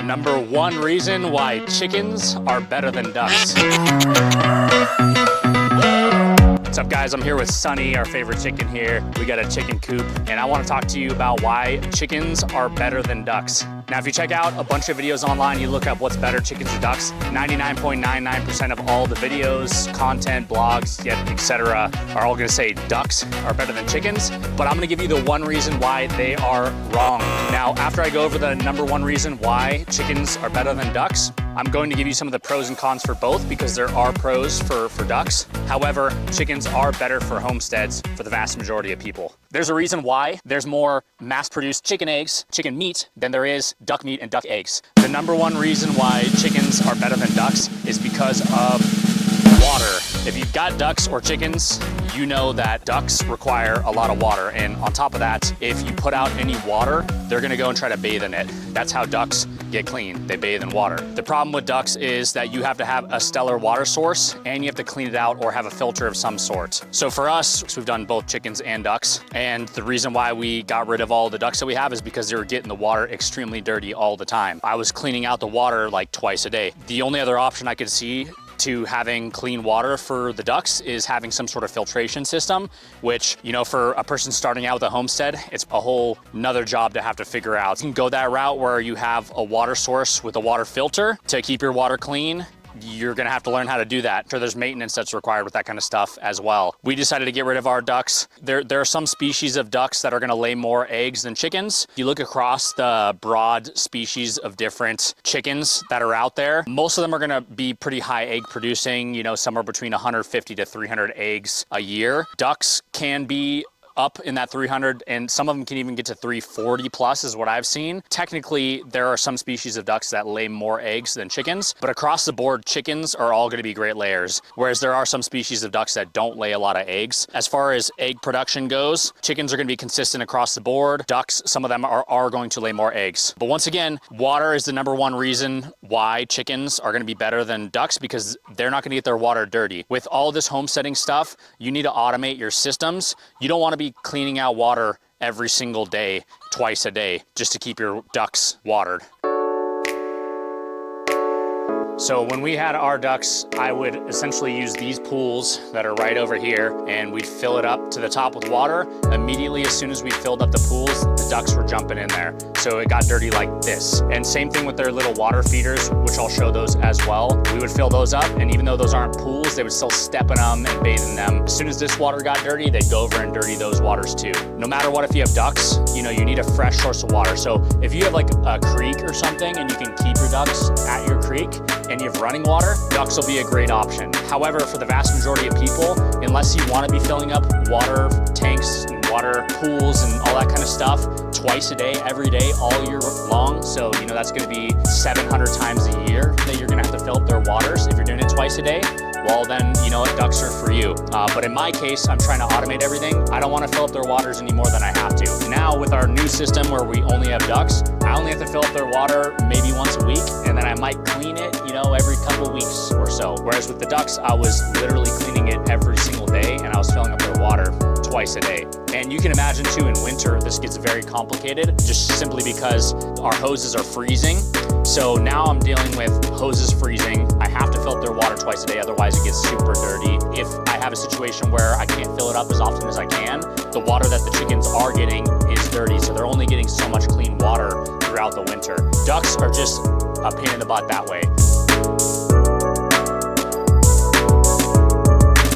number one reason why chickens are better than ducks. What's up guys, I'm here with Sunny, our favorite chicken here. We got a chicken coop and I want to talk to you about why chickens are better than ducks. Now if you check out a bunch of videos online, you look up what's better, chickens or ducks, 99.99% of all the videos, content, blogs, etc. are all gonna say ducks are better than chickens, but I'm gonna give you the one reason why they are wrong. Now after I go over the number one reason why chickens are better than ducks, I'm going to give you some of the pros and cons for both because there are pros for ducks. However, chickens are better for homesteads for the vast majority of people. There's a reason why there's more mass-produced chicken eggs, chicken meat, than there is duck meat and duck eggs. The number one reason why chickens are better than ducks is because of water. If you've got ducks or chickens, you know that ducks require a lot of water. And on top of that, if you put out any water, they're gonna go and try to bathe in it. That's how ducks get clean. They bathe in water. The problem with ducks is that you have to have a stellar water source and you have to clean it out or have a filter of some sort. So for us, we've done both chickens and ducks. And the reason why we got rid of all the ducks that we have is because they were getting the water extremely dirty all the time. I was cleaning out the water like twice a day. The only other option I could see to having clean water for the ducks is having some sort of filtration system, which, you know, for a person starting out with a homestead, it's a whole nother job to have to figure out. You can go that route where you have a water source with a water filter to keep your water clean. You're gonna have to learn how to do that. So there's maintenance that's required with that kind of stuff as well. We decided to get rid of our ducks. There are some species of ducks that are gonna lay more eggs than chickens. If you look across the broad species of different chickens that are out there, most of them are gonna be pretty high egg producing, you know, somewhere between 150 to 300 eggs a year. Ducks can be up in that 300 and some of them can even get to 340 plus is what I've seen. Technically, there are some species of ducks that lay more eggs than chickens, but across the board, chickens are all gonna be great layers, whereas there are some species of ducks that don't lay a lot of eggs. As far as egg production goes, chickens are gonna be consistent across the board. Ducks, some of them are going to lay more eggs. But once again, water is the number one reason why chickens are gonna be better than ducks because they're not gonna get their water dirty. With all this homesteading stuff, you need to automate your systems. You don't wanna be cleaning out water every single day, twice a day, just to keep your ducks watered. So when we had our ducks, I would essentially use these pools that are right over here and we'd fill it up to the top with water. Immediately, as soon as we filled up the pools, the ducks were jumping in there. So it got dirty like this. And same thing with their little water feeders, which I'll show those as well. We would fill those up and even though those aren't pools, they would still step in them and bathe in them. As soon as this water got dirty, they'd go over and dirty those waters too. No matter what, if you have ducks, you know, you need a fresh source of water. So if you have like a creek or something and you can keep your ducks at your creek, and you have running water, ducks will be a great option. However, for the vast majority of people, unless you want to be filling up water tanks and water pools and all that kind of stuff twice a day, every day, all year long, so you know that's going to be 700 times a year that you're going to have to fill up their waters if you're doing it twice a day, well then, you know what, ducks are for you. But in my case, I'm trying to automate everything. I don't want to fill up their waters any more than I have to. Now with our new system where we only have ducks, I only have to fill up their water maybe once a week, and then I might clean it, you know, every couple weeks or so. Whereas with the ducks, I was literally cleaning it every single day, and I was filling up their water twice a day. And you can imagine too, in winter, this gets very complicated, just simply because our hoses are freezing. So now I'm dealing with hoses freezing. I have to fill up their water twice a day, otherwise it gets super dirty. If I have a situation where I can't fill it up as often as I can, the water that the chickens are getting is dirty, so they're only getting so much clean water throughout the winter. Ducks are just a pain in the butt that way.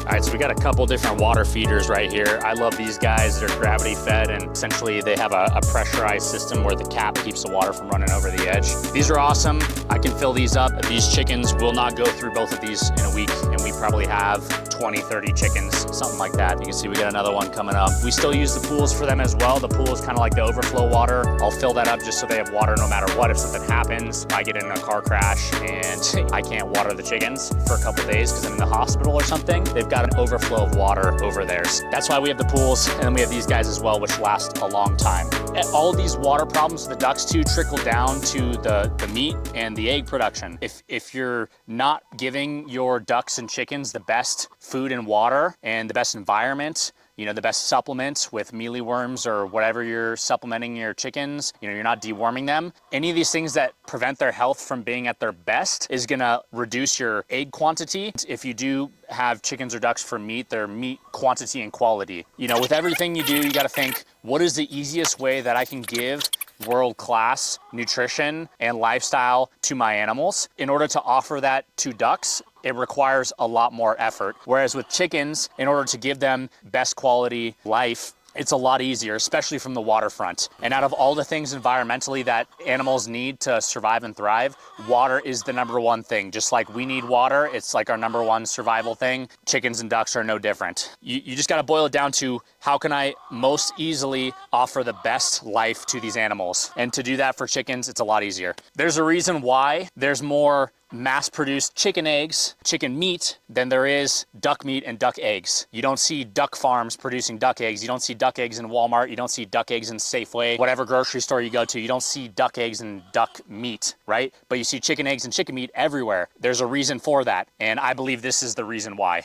All right, so we got a couple different water feeders right here. I love these guys. They're gravity fed and essentially they have a pressurized system where the cap keeps the water from running over the edge. These are awesome. I can fill these up. These chickens will not go through both of these in a week, and we probably have 20, 30 chickens, something like that. You can see we got another one coming up. We still use the pools for them as well. The pool is kind of like the overflow water. I'll fill that up just so they have water no matter what. If something happens, I get in a car crash and I can't water the chickens for a couple days because I'm in the hospital or something, they've got an overflow of water over there. That's why we have the pools, and then we have these guys as well, which last a long time. All of these water problems with the ducks too trickle down to the meat and the egg production. If you're not giving your ducks and chickens the best food and water and the best environment, you know, the best supplements with mealyworms or whatever you're supplementing your chickens, you know, you're not deworming them. Any of these things that prevent their health from being at their best is gonna reduce your egg quantity. If you do have chickens or ducks for meat, their meat quantity and quality. You know, with everything you do, you gotta think, what is the easiest way that I can give world-class nutrition and lifestyle to my animals? In order to offer that to ducks, it requires a lot more effort. Whereas with chickens, in order to give them best quality life, it's a lot easier, especially from the waterfront. And out of all the things environmentally that animals need to survive and thrive, water is the #1 thing. Just like we need water, it's like our #1 survival thing. Chickens and ducks are no different. You just gotta boil it down to, how can I most easily offer the best life to these animals? And to do that for chickens, it's a lot easier. There's a reason why there's more mass-produced chicken eggs, chicken meat, than there is duck meat and duck eggs. You don't see duck farms producing duck eggs. You don't see duck eggs in Walmart. You don't see duck eggs in Safeway. Whatever grocery store you go to, you don't see duck eggs and duck meat, right? But you see chicken eggs and chicken meat everywhere. There's a reason for that, and I believe this is the reason why.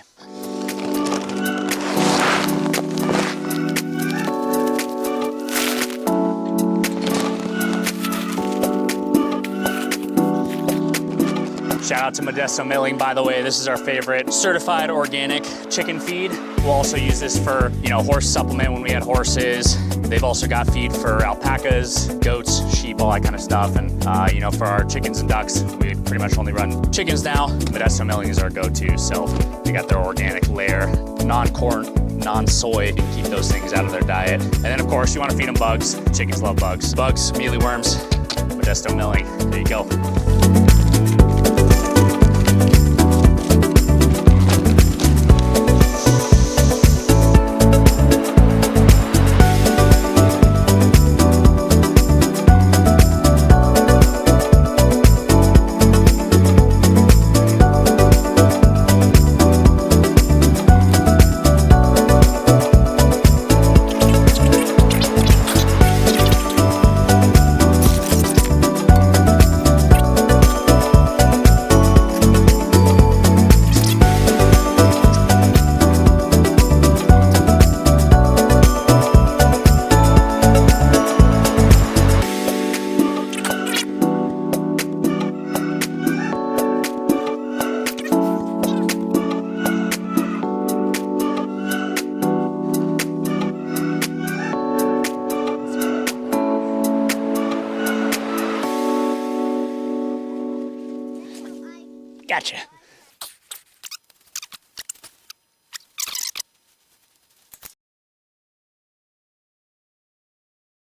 Shout out to Modesto Milling, by the way. This is our favorite certified organic chicken feed. We'll also use this for, you know, horse supplement when we had horses. They've also got feed for alpacas, goats, sheep, all that kind of stuff. And, you know, for our chickens and ducks, we pretty much only run chickens now. Modesto Milling is our go-to. So they got their organic layer, non-corn, non-soy, and keep those things out of their diet. And then, of course, you want to feed them bugs. Chickens love bugs. Bugs, mealyworms, Modesto Milling. There you go. Gotcha.